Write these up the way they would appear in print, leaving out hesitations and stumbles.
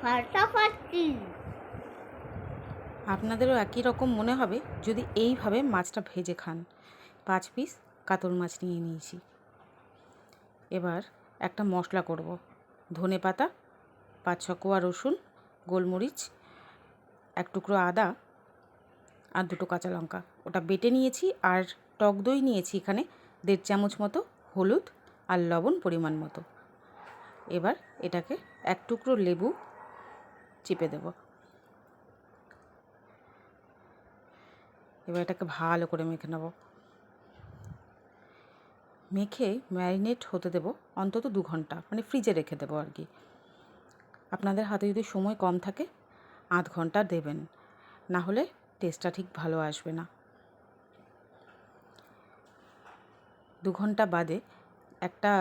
ফাটাফাটি। আপনাদেরও একই রকম মনে হবে যদি এইভাবে মাছটা ভেজে খান। 5 পিস কাতল মাছ নিয়ে নিয়েছি। এবার একটা মশলা করব। ধনেপাতা, 5-6 কোয়া রসুন, গোলমরিচ, 1 টুকরো আদা আর 2টো কাঁচা লঙ্কা। ওটা বেটে নিয়েছি। আর টক দই নিয়েছি এখানে 1.5 চামচ মতো, হলুদ আর লবণ পরিমাণ মতো। এবার এটাকে 1 টুকরো লেবু চিপে দেব। এবার এটাকে ভালো করে মেখে নেব। মেখে ম্যারিনেট হতে দেব অন্তত 2 ঘন্টা, মানে ফ্রিজে রেখে দেবো আর কি। আপনাদের হাতে যদি সময় কম থাকে 8 ঘন্টা দেবেন, না হলে টেস্টটা ঠিক ভালো আসবে না। 2 ঘন্টা বাদে একটা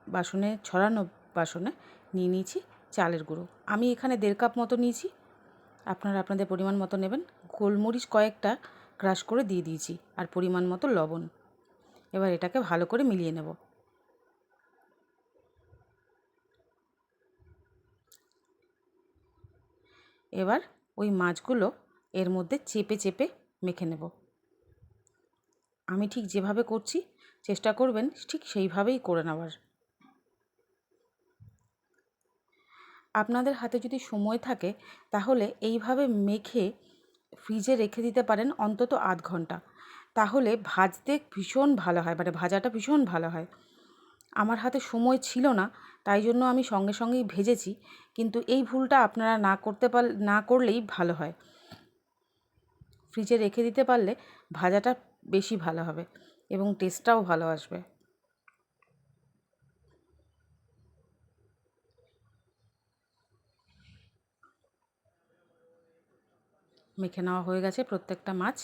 বাসনে, ছড়ানো বাসনে নিয়ে নিয়েছি চালের গুঁড়ো। আমি এখানে 1.5 কাপ মতো নিয়েছি, আপনারা আপনাদের পরিমাণ মতো নেবেন। গোলমরিচ কয়েকটা ক্রাশ করে দিয়ে দিয়েছি আর পরিমাণ মতো লবণ। এবার এটাকে ভালো করে মিলিয়ে নেব। এবার ওই মাছগুলো এর মধ্যে চেপে চেপে মেখে নেব। আমি ঠিক যেভাবে করছি চেষ্টা করবেন ঠিক সেইভাবেই করে নেওয়ার। আপনাদের হাতে যদি সময় থাকে তাহলে এইভাবে মেখে ফ্রিজে রেখে দিতে পারেন অন্তত 8 ঘন্টা। তাহলে ভাজতে ভীষণ ভালো হয়, মানে ভাজাটা ভীষণ ভালো হয়। আমার হাতে সময় ছিল না, তাই জন্য আমি সঙ্গে সঙ্গেই ভেজেছি। কিন্তু এই ভুলটা আপনারা না করলেই ভালো হয়। ফ্রিজে রেখে দিতে পারলে ভাজাটা বেশি ভালো হবে এবং টেস্টটাও ভালো আসবে। মেখে নেওয়া হয়ে গেছে প্রত্যেকটা মাছ।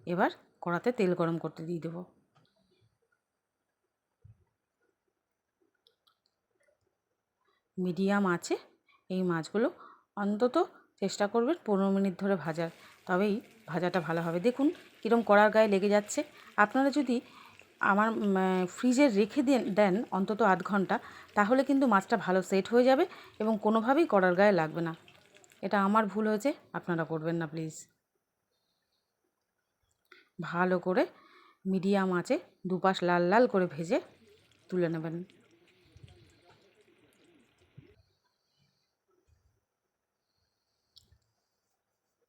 এবার কড়াতে তেল গরম করতে দিয়ে দেবো। মিডিয়াম আঁচে এই মাছগুলো অন্তত চেষ্টা করবেন 15 মিনিট ধরে ভাজার, তবেই ভাজাটা ভালো হবে। দেখুন কীরকম কড়ার গায়ে লেগে যাচ্ছে। আপনারা যদি আমার ফ্রিজে রেখে দেন অন্তত 8 ঘন্টা, তাহলে কিন্তু মাছটা ভালো সেট হয়ে যাবে এবং কোনোভাবেই কড়ার গায়ে লাগবে না। এটা আমার ভুল হয়েছে, আপনারা করবেন না প্লিজ। ভালো করে মিডিয়াম আঁচে দুপাশ লাল লাল করে ভেজে তুলে নেবেন।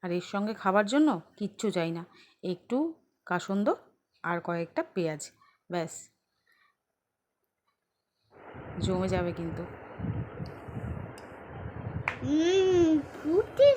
আর এর সঙ্গে খাবার জন্য কিচ্ছু চাই না, একটু কাসন্দ আর কয়েকটা পেঁয়াজ, ব্যাস জমে যাবে কিন্তু। ফুটে